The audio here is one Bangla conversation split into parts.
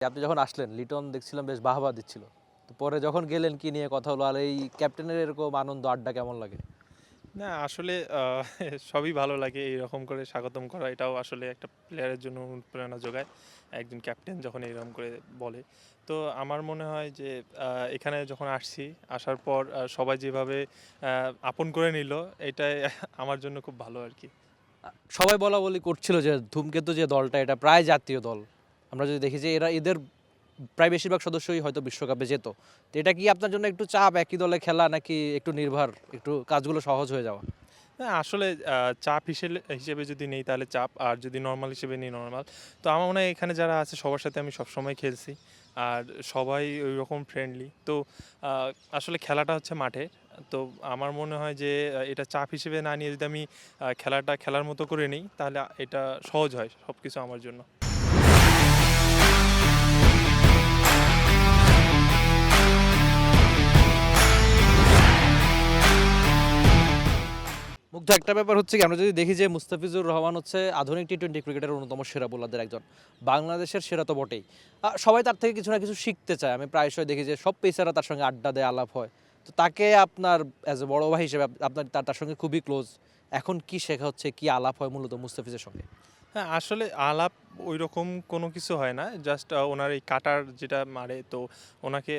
আপনি যখন আসলেন লিটন দেখছিলাম বেশ বাহবা দিচ্ছিল, তো পরে যখন গেলেন কি নিয়ে কথা হলো আর এই ক্যাপ্টেনের এরকম আনন্দ আড্ডা কেমন লাগে? না আসলে সবই ভালো লাগে এইরকম করে স্বাগতম করা। এটাও আসলে একটা প্লেয়ারের জন্য অনুপ্রেরণা যোগায়। একজন ক্যাপ্টেন যখন এরকম করে বলে। তো আমার মনে হয় যে এখানে যখন আসছি, আসার পর সবাই যেভাবে আপন করে নিল এটাই আমার জন্য খুব ভালো আরকি। সবাই বলা বলি করছিল যে ধূমকেতু যে দলটা এটা প্রায় জাতীয় দল। আমরা যদি দেখি যে এদের প্রায় বেশিরভাগ সদস্যই হয়তো বিশ্বকাপে যেত, তো এটা কি আপনার জন্য একটু চাপ একই দলে খেলা নাকি একটু নির্ভর একটু কাজগুলো সহজ হয়ে যাওয়া? না আসলে চাপ হিসেবে যদি নেই তাহলে চাপ, আর যদি নরমাল হিসেবে নিই নরমাল। তো আমার মনে হয় এখানে যারা আছে সবার সাথে আমি সবসময় খেলছি। আর সবাই ওইরকম ফ্রেন্ডলি। তো আ আসলে খেলাটা হচ্ছে মাঠের। তো আমার মনে হয় যে এটা চাপ হিসেবে না নিয়ে যদি আমি খেলাটা খেলার মতো করে নিই তাহলে এটা সহজ হয় সবকিছু আমার জন্য। মুগ্ধ একটা ব্যাপার হচ্ছে কি আমরা যদি দেখি যে মুস্তাফিজুর রহমান হচ্ছে আধুনিক টি-টোয়েন্টি ক্রিকেটের অন্যতম সেরা বোলারদের একজন, বাংলাদেশের সেরা তো বটেই। সবাই তার থেকে কিছু না কিছু শিখতে চায়, আমি প্রায়শই দেখি যে সব পেসাররা তার সঙ্গে আড্ডা দেয়, আলাপ হয়। তো তাকে আপনার অ্যাজ এ বড় ভাই হিসেবে আপনার তার সঙ্গে খুবই ক্লোজ, এখন কি শেখা হচ্ছে, কি আলাপ হয় মূলত মুস্তাফিজের সঙ্গে? হ্যাঁ, আসলে আলাপ ঐরকম কোনো কিছু হয় না। জাস্ট ওনার এই কাটার যেটা মারে, তো ওনাকে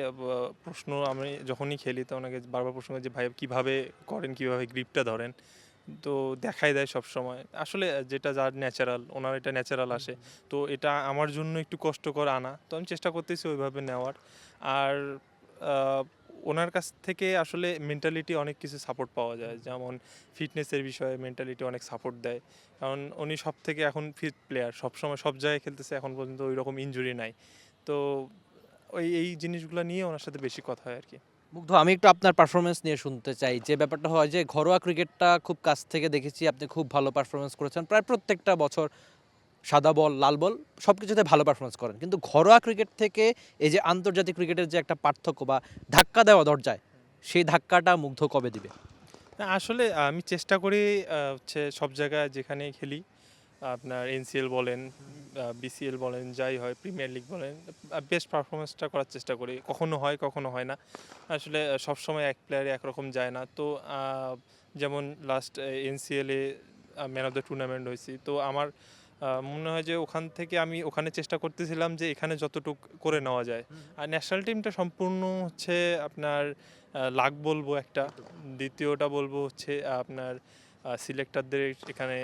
প্রশ্ন আমি যখনই খেলি তো ওনাকে বারবার প্রশ্ন করি যে, "ভাই কিভাবে করেন? কিভাবে গ্রিপটা ধরেন?" তো দেখাই দেয় সবসময়। আসলে যেটা যার ন্যাচারাল, ওনার এটা ন্যাচারাল আসে। তো এটা আমার জন্য একটু কষ্টকর আনা। তো আমি চেষ্টা করতেছি ওইভাবে নেওয়ার। আর আ ওনার কাছ থেকে আসলে মেন্টালিটি অনেক কিছু সাপোর্ট পাওয়া যায়। যেমন ফিটনেসের বিষয়ে মেন্টালিটি অনেক সাপোর্ট দেয়। কারণ উনি সবথেকে এখন ফিট প্লেয়ার। সবসময় সব জায়গায় খেলতেছে। এখন পর্যন্ত ঐরকম ইনজুরি নাই। তো এই জিনিসগুলা নিয়ে ওনার সাথে বেশি কথা হয় আরকি। মুগ্ধ, আমি একটু আপনার পারফরমেন্স নিয়ে শুনতে চাই। যে ব্যাপারটা হয় যে ঘরোয়া ক্রিকেটটা খুব কাছ থেকে দেখেছি, আপনি খুব ভালো পারফরমেন্স করেছেন প্রায় প্রত্যেকটা বছর। সাদা বল, লাল বল সবকিছুতে ভালো পারফরম্যান্স করেন। কিন্তু ঘরোয়া ক্রিকেট থেকে এই যে আন্তর্জাতিক ক্রিকেটের যে একটা পার্থক্য বা ধাক্কা দেওয়া দরজায়, সেই ধাক্কাটা মুগ্ধ কবে দিবে? না আসলে আমি চেষ্টা করি হচ্ছে সব জায়গায় যেখানেই খেলি, আপনার এনসিএল বলেন, বিসিএল বলেন, যাই হয় প্রিমিয়ার লিগ বলেন, বেস্ট পারফরম্যান্সটা করার চেষ্টা করি। কখনো হয়, কখনো হয় না। আসলে সবসময় এক প্লেয়ারে একরকম যায় না। তো যেমন লাস্ট এনসিএলে ম্যান অফ দ্য টুর্নামেন্ট হইছি। তো আমার মনে হয় যে ওখান থেকে আমি ওখানে চেষ্টা করতেছিলাম যে এখানে যতটুক করে নেওয়া যায়। আর ন্যাশনাল টিমটা সম্পূর্ণ হচ্ছে আপনার লাক বলবো একটা। দ্বিতীয়টা বলবো হচ্ছে আপনার সিলেক্টরদের এখানে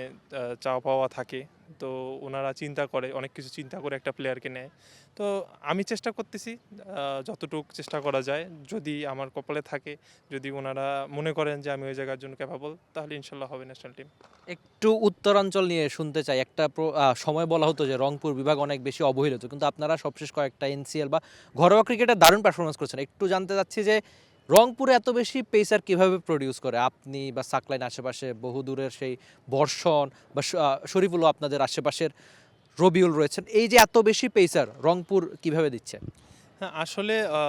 চাওয়া পাওয়া থাকে। তো ওনারা চিন্তা করে, অনেক কিছু চিন্তা করে একটা প্লেয়ারকে নেয়। তো আমি চেষ্টা করতেছি যতটুক চেষ্টা করা যায়। যদি আমার কপালে থাকে, যদি ওনারা মনে করেন যে আমি ওই জায়গার জন্য ক্যাপাবল, তাহলে ইনশাল্লাহ হবে ন্যাশনাল টিম। একটু উত্তরাঞ্চল নিয়ে শুনতে চাই। একটা সময় বলা হতো যে রংপুর বিভাগ অনেক বেশি অবহেলিত। কিন্তু আপনারা সবশেষ কয়েকটা এনসিএল বা ঘরোয়া ক্রিকেটে দারুণ পারফরম্যান্স করেছেন। একটু জানতে চাচ্ছি যে রংপুরে এত বেশি পেসার কিভাবে প্রডিউস করে? আপনি বা সাকলাইন আশেপাশে বহুদূরের সেই বর্ষণ বা শরীফুলও আপনাদের আশেপাশের রবিউল রয়েছেন। এই যে এত বেশি পেসার রংপুর কিভাবে দিচ্ছে? হ্যাঁ, আসলে আ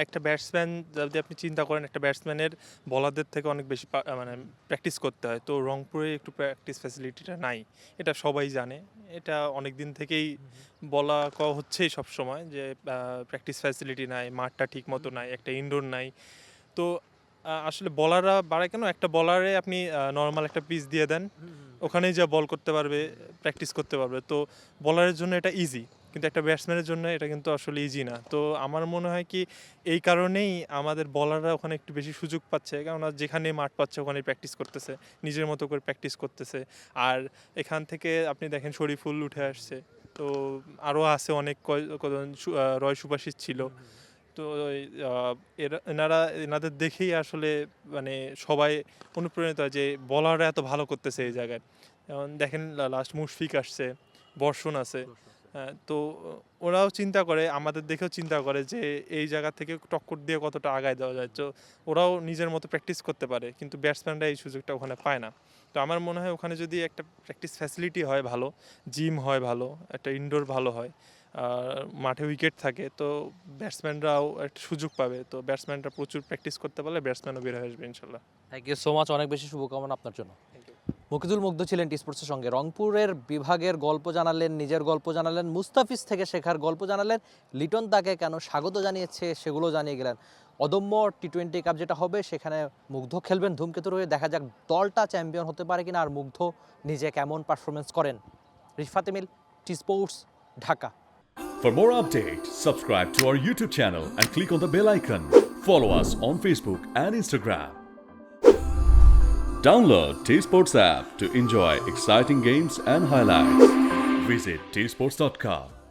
একটা ব্যাটসম্যান যদি আপনি চিন্তা করেন, একটা ব্যাটসম্যানের বলারদের থেকে অনেক বেশি মানে প্র্যাকটিস করতে হয়। তো রংপুরে একটু প্র্যাকটিস ফ্যাসিলিটিটা নাই। এটা সবাই জানে। এটা অনেকদিন থেকেই বলা হচ্ছেই সবসময় যে প্র্যাকটিস ফ্যাসিলিটি নাই, মাঠটা ঠিকমতো নাই, একটা ইনডোর নাই। তো আসলে বলাররা বাড়ায় কেন? একটা বলারে আপনি নরমাল একটা পিচ দিয়ে দেন। ওখানেই যা বল করতে পারবে, প্র্যাকটিস করতে পারবে। তো বলারের জন্য এটা ইজি। কিন্তু একটা ব্যাটসম্যানের জন্য এটা কিন্তু আসলে ইজি না। তো আমার মনে হয় কি এই কারণেই আমাদের বলাররা ওখানে একটু বেশি সুযোগ পাচ্ছে। কেননা যেখানেই মাঠ পাচ্ছে ওখানেই প্র্যাকটিস করতেছে। নিজের মতো করে প্র্যাকটিস করতেছে। আর এখান থেকে আপনি দেখেন শরীফুল উঠে আসছে। তো আরও আছে অনেক কজন রয় সুবাসিচ ছিল। তো ওই আ এনাদের দেখেই আসলে মানে সবাই অনুপ্রাণিত হয় যে বলাররা এত ভালো করতেছে এই জায়গায়। যেমন দেখেন লাস্ট মুশফিক আসছে, বর্ষণ আছে। তো ওরাও চিন্তা করে, আমাদের দেখেও চিন্তা করে যে এই জায়গা থেকে টক্কর দিয়ে কতটা আগায় দেওয়া যায়। তো ওরাও নিজের মতো প্র্যাকটিস করতে পারে। কিন্তু ব্যাটসম্যানরা এই সুযোগটা ওখানে পায় না। তো আমার মনে হয় ওখানে যদি একটা প্র্যাকটিস ফ্যাসিলিটি হয় ভালো, জিম হয় ভালো, একটা ইনডোর ভালো হয়, আর মাঠে উইকেট থাকে, তো ব্যাটসম্যানরাও একটা সুযোগ পাবে। তো ব্যাটসম্যানরা প্রচুর প্র্যাকটিস করতে পারলে ব্যাটসম্যানও বের হয়ে আসবে ইনশাল্লাহ। Thank you so much. অনেক বেশি শুভকামনা আপনার জন্য। Thank you. মুকিদুল মুগ্ধ ছিলেন টি স্পোর্টসের সঙ্গে। রংপুরের বিভাগের গল্প জানালেন, নিজের গল্প জানালেন, মুস্তাফিজ থেকে শেখার গল্প জানালেন, লিটন তাকে কেন স্বাগত জানিয়েছে সেগুলো জানিয়ে গেলেন। অদম্য টি-20 কাপ যেটা হবে সেখানে মুগ্ধ খেলবেন ধূমকেতুর হয়ে। দেখা যাক দলটা চ্যাম্পিয়ন হতে পারে কিনা আর মুগ্ধ নিজে কেমন পারফরমেন্স করেন। Rifat Emil, T Sports, Dhaka. For more updates, subscribe to our YouTube channel and click on the bell icon. Follow us on Facebook and Instagram. Download T Sports app to enjoy exciting games and highlights. Visit tsports.com.